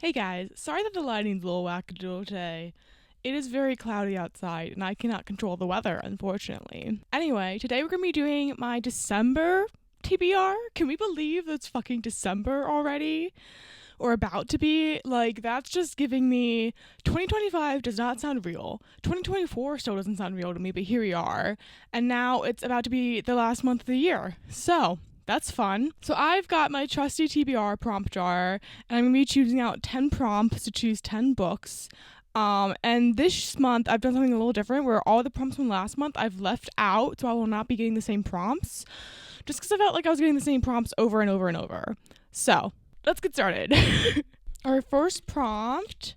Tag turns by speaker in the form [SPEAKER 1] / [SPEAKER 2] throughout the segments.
[SPEAKER 1] Hey guys, sorry that the lighting's a little wackadoodle today. It is very cloudy outside and I cannot control the weather, unfortunately. Anyway, today we're going to be doing my December TBR. Can we believe it's fucking December already? Or about to be? Like, that's just giving me 2025 does not sound real. 2024 still doesn't sound real to me, but here we are. And now it's about to be the last month of the year. So, that's fun. So I've got my trusty TBR prompt jar, and I'm going to be choosing out 10 prompts to choose 10 books. And this month I've done something a little different where all the prompts from last month I've left out, so I will not be getting the same prompts. Just because I felt like I was getting the same prompts over and over and over. So, let's get started. Our first prompt.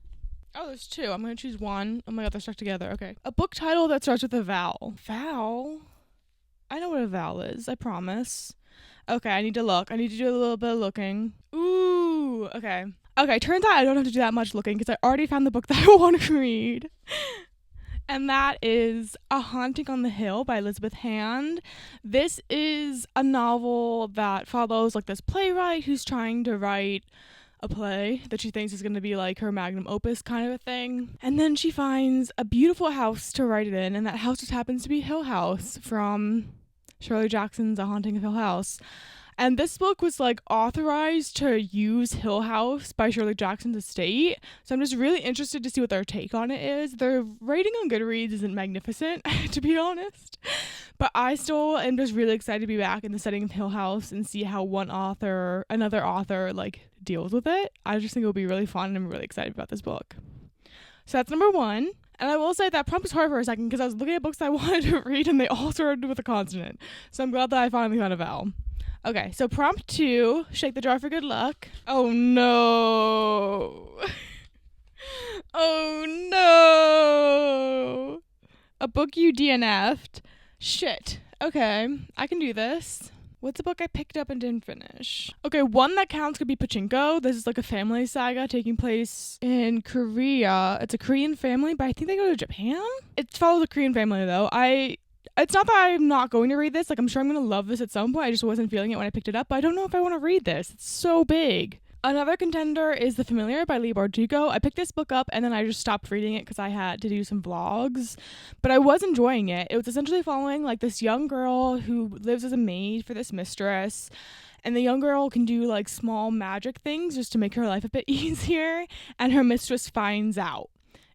[SPEAKER 1] Oh, there's two. I'm going to choose one. Oh my god, they're stuck together. Okay. A book title that starts with a vowel. Vowel? I know what a vowel is, I promise. Okay, I need to look. I need to do a little bit of looking. Ooh, okay. Okay, turns out I don't have to do that much looking because I already found the book that I want to read. And that is A Haunting on the Hill by Elizabeth Hand. This is a novel that follows like this playwright who's trying to write a play that she thinks is going to be like her magnum opus kind of a thing. And then she finds a beautiful house to write it in, and that house just happens to be Hill House from Shirley Jackson's A Haunting of Hill House. And this book was like authorized to use Hill House by Shirley Jackson's estate. So I'm just really interested to see what their take on it is. Their rating on Goodreads isn't magnificent, to be honest. But I still am just really excited to be back in the setting of Hill House and see how another author like deals with it. I just think it'll be really fun and I'm really excited about this book. So that's number one. And I will say that prompt was hard for a second because I was looking at books I wanted to read and they all started with a consonant. So I'm glad that I finally found a vowel. Okay, so prompt 2, shake the jar for good luck. Oh no. Oh no. A book you DNF'd. Shit. Okay, I can do this. What's a book I picked up and didn't finish? Okay, one that counts could be Pachinko. This is like a family saga taking place in Korea. It's a Korean family, but I think they go to Japan? It follows a Korean family though. It's not that I'm not going to read this. Like, I'm sure I'm going to love this at some point. I just wasn't feeling it when I picked it up. But I don't know if I want to read this. It's so big. Another contender is The Familiar by Leigh Bardugo. I picked this book up and then I just stopped reading it because I had to do some vlogs. But I was enjoying it. It was essentially following like this young girl who lives as a maid for this mistress. And the young girl can do like small magic things just to make her life a bit easier. And her mistress finds out.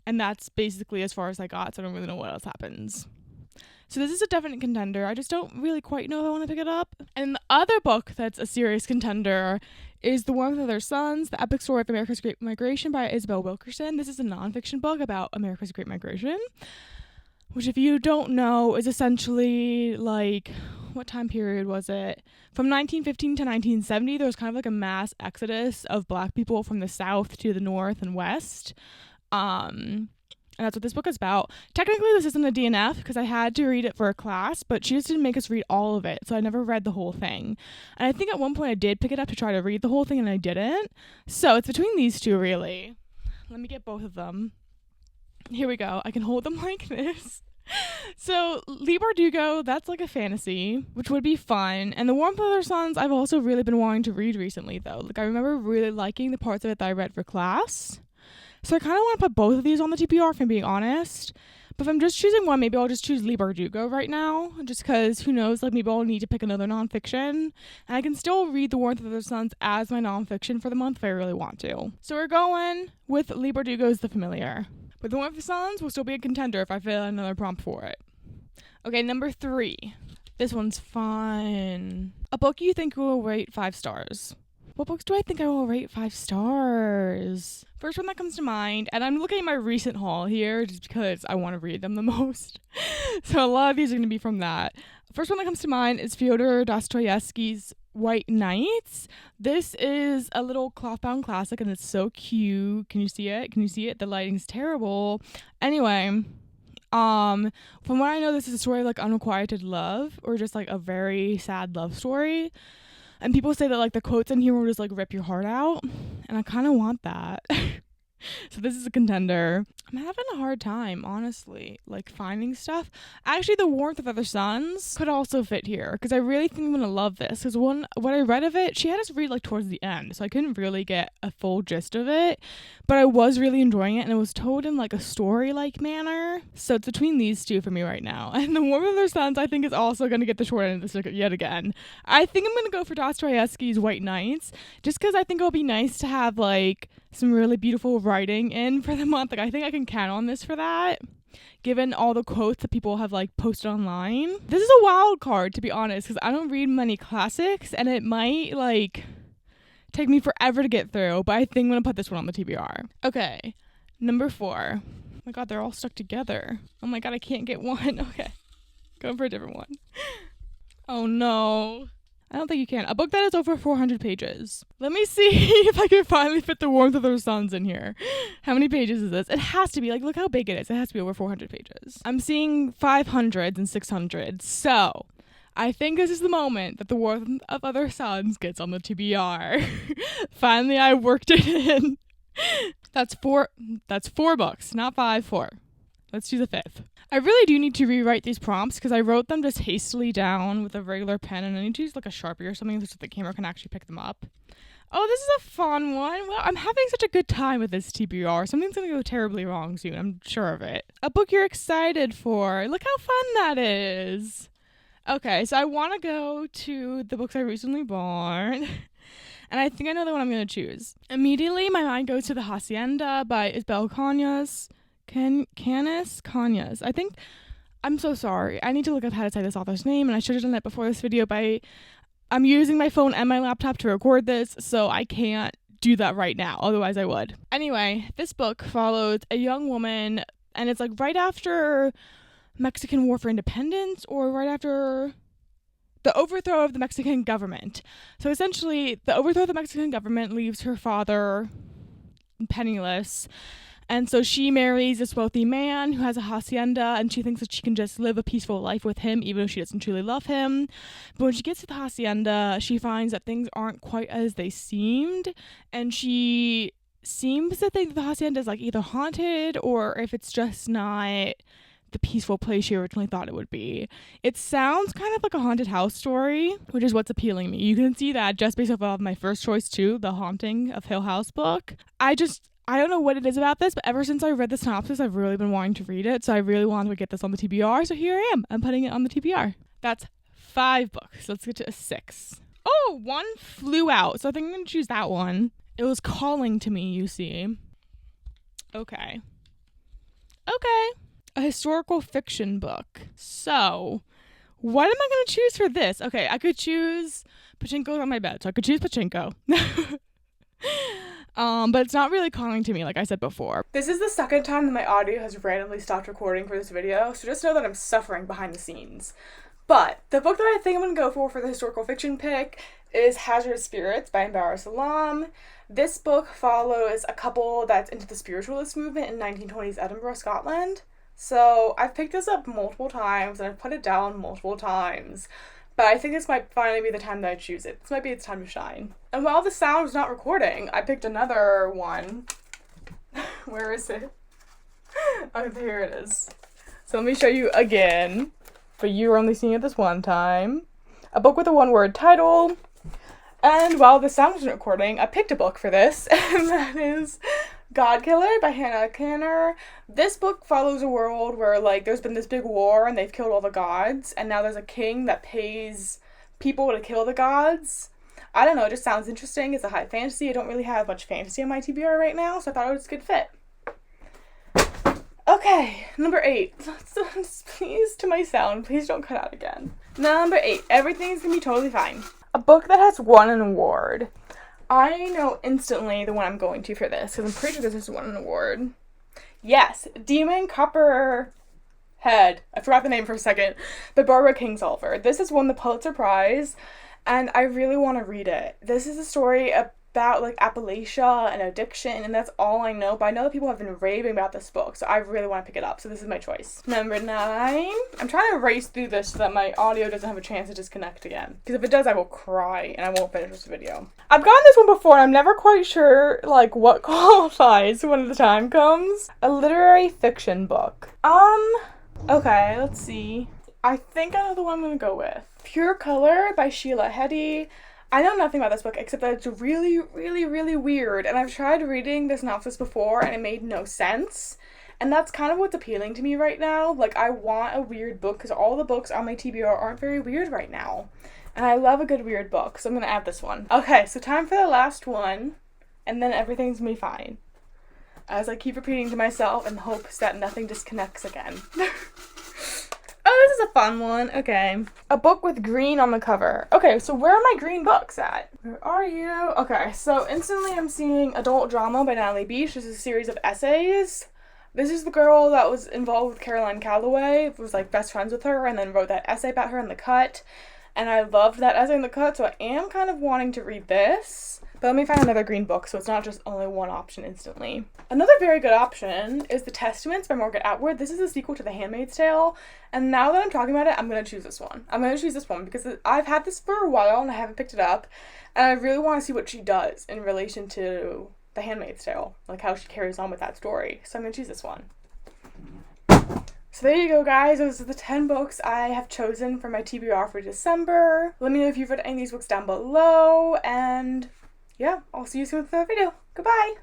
[SPEAKER 1] And that's basically as far as I got. So I don't really know what else happens. So this is a definite contender. I just don't really quite know if I want to pick it up. And the other book that's a serious contender is The Warmth of Their Sons, The Epic Story of America's Great Migration by Isabel Wilkerson. This is a nonfiction book about America's Great Migration, which if you don't know is essentially like, what time period was it? From 1915 to 1970, there was kind of like a mass exodus of black people from the South to the North and West. And that's what this book is about. Technically, this isn't a DNF because I had to read it for a class, but she just didn't make us read all of it, so I never read the whole thing. And I think at one point I did pick it up to try to read the whole thing, and I didn't. So it's between these two, really. Let me get both of them. Here we go. I can hold them like this. So, Leigh Bardugo, that's like a fantasy, which would be fun. And The Warmth of Their Sons, I've also really been wanting to read recently, though. Like, I remember really liking the parts of it that I read for class. So I kind of want to put both of these on the TBR, if I'm being honest. But if I'm just choosing one, maybe I'll just choose Leigh Bardugo right now. Just because, who knows, like maybe I'll need to pick another nonfiction. And I can still read The Warmth of Their Sons as my nonfiction for the month if I really want to. So we're going with Leigh Bardugo's The Familiar. But The Warmth of the Sons will still be a contender if I fill out another prompt for it. Okay, number 3. This one's fun. A book you think will rate 5 stars. What books do I think I will rate 5 stars? First one that comes to mind, and I'm looking at my recent haul here just because I want to read them the most. So a lot of these are going to be from that. First one that comes to mind is Fyodor Dostoevsky's White Nights. This is a little cloth-bound classic, and it's so cute. Can you see it? Can you see it? The lighting's terrible. Anyway, from what I know, this is a story of like unrequited love, or just like a very sad love story. And people say that, like, the quotes in here will just, like, rip your heart out. And I kind of want that. So this is a contender. I'm having a hard time, honestly, like finding stuff. Actually, The Warmth of Other Suns could also fit here because I really think I'm gonna love this. Because what I read of it, she had us read like towards the end, so I couldn't really get a full gist of it. But I was really enjoying it, and it was told in like a story-like manner. So it's between these two for me right now. And The Warmth of Other Suns, I think, is also gonna get the short end of the stick yet again. I think I'm gonna go for Dostoevsky's White Nights, just because I think it'll be nice to have like some really beautiful writing in for the month. Like I think I can count on this for that, given all the quotes that people have like posted online. This is a wild card, to be honest, because I don't read many classics and it might like take me forever to get through, but I think I'm gonna put this one on the TBR. Okay, number 4. Oh my god, they're all stuck together. Oh my god, I can't get one. Okay, going for a different one. Oh no, I don't think you can. A book that is over 400 pages. Let me see if I can finally fit The Warmth of Their Suns in here. How many pages is this? It has to be, like, look how big it is. It has to be over 400 pages. I'm seeing 500s and 600s. So, I think this is the moment that The Warmth of Other Suns gets on the TBR. Finally, I worked it in. That's four books, not 5, 4. Let's do the 5th. I really do need to rewrite these prompts because I wrote them just hastily down with a regular pen, and I need to use like a Sharpie or something so the camera can actually pick them up. Oh, this is a fun one. Well, I'm having such a good time with this TBR. Something's going to go terribly wrong soon. I'm sure of it. A book you're excited for. Look how fun that is. Okay, so I want to go to the books I recently bought. And I think I know the one I'm going to choose. Immediately, my mind goes to The Hacienda by Isabel Cañas. Cañas. I think, I'm so sorry. I need to look up how to say this author's name, and I should have done that before this video, but I'm using my phone and my laptop to record this, so I can't do that right now. Otherwise, I would. Anyway, this book follows a young woman, and it's like right after Mexican War for Independence, or right after the overthrow of the Mexican government. So essentially, the overthrow of the Mexican government leaves her father penniless. And so she marries this wealthy man who has a hacienda, and she thinks that she can just live a peaceful life with him, even though she doesn't truly love him. But when she gets to the hacienda, she finds that things aren't quite as they seemed, and she seems to think the hacienda is like either haunted or if it's just not the peaceful place she originally thought it would be. It sounds kind of like a haunted house story, which is what's appealing me. You can see that just based off of my first choice too, The Haunting of Hill House book. I don't know what it is about this, but ever since I read the synopsis, I've really been wanting to read it, so I really wanted to get this on the TBR, so here I am. I'm putting it on the TBR. That's 5 books. Let's get to a 6. Oh, one flew out, so I think I'm going to choose that one. It was calling to me, you see. Okay. A historical fiction book. So, what am I going to choose for this? Okay, I could choose Pachinko's on my bed, so I could choose Pachinko. But it's not really calling to me, like I said before. This is the second time that my audio has randomly stopped recording for this video, so just know that I'm suffering behind the scenes. But the book that I think I'm going to go for the historical fiction pick is Hazardous Spirits by Mbarra Salam. This book follows a couple that's into the spiritualist movement in 1920s Edinburgh, Scotland. So I've picked this up multiple times, and I've put it down multiple times. But I think this might finally be the time that I choose it. This might be its time to shine. And while the sound was not recording, I picked another one. Where is it? Oh, here it is. So let me show you again. But you were only seeing it this one time. A book with a one-word title. And while the sound wasn't recording, I picked a book for this. And that is God Killer by Hannah Kanner. This book follows a world where, like, there's been this big war and they've killed all the gods, and now there's a king that pays people to kill the gods. I don't know, it just sounds interesting. It's a high fantasy. I don't really have much fantasy on my TBR right now, so I thought it was a good fit. Okay, number 8. Please, to my sound, please don't cut out again. Number 8. Everything's gonna be totally fine. A book that has won an award. I know instantly the one I'm going to for this, because I'm pretty sure this has won an award. Yes, Demon Copperhead. I forgot the name for a second. By Barbara Kingsolver. This has won the Pulitzer Prize, and I really want to read it. This is a story about about like Appalachia and addiction, and that's all I know, but I know that people have been raving about this book, so I really want to pick it up, so this is my choice. Number 9. I'm trying to race through this so that my audio doesn't have a chance to disconnect again, because if it does, I will cry and I won't finish this video. I've gotten this one before and I'm never quite sure like what qualifies when the time comes. A literary fiction book. Okay, let's see. I think I know the one I'm gonna go with. Pure Color by Sheila Heti. I know nothing about this book except that it's really, really, really weird, and I've tried reading the synopsis before and it made no sense, and that's kind of what's appealing to me right now. Like, I want a weird book because all the books on my TBR aren't very weird right now, and I love a good weird book, so I'm gonna add this one. Okay, so time for the last one, and then everything's gonna be fine, as I keep repeating to myself in hopes that nothing disconnects again. Oh, this is a fun one. Okay. A book with green on the cover. Okay, so where are my green books at? Where are you? Okay, so instantly I'm seeing Adult Drama by Natalie Beach. This is a series of essays. This is the girl that was involved with Caroline Calloway, was like best friends with her, and then wrote that essay about her in The Cut. And I loved that essay in The Cut, so I am kind of wanting to read this. But let me find another green book, so it's not just only one option instantly. Another very good option is The Testaments by Margaret Atwood. This is a sequel to The Handmaid's Tale, and now that I'm talking about it, I'm going to choose this one. I'm going to choose this one because I've had this for a while and I haven't picked it up, and I really want to see what she does in relation to The Handmaid's Tale, like how she carries on with that story. So I'm going to choose this one. So there you go, guys. Those are the 10 books I have chosen for my TBR for December. Let me know if you've read any of these books down below, and yeah, I'll see you soon with another video. Goodbye!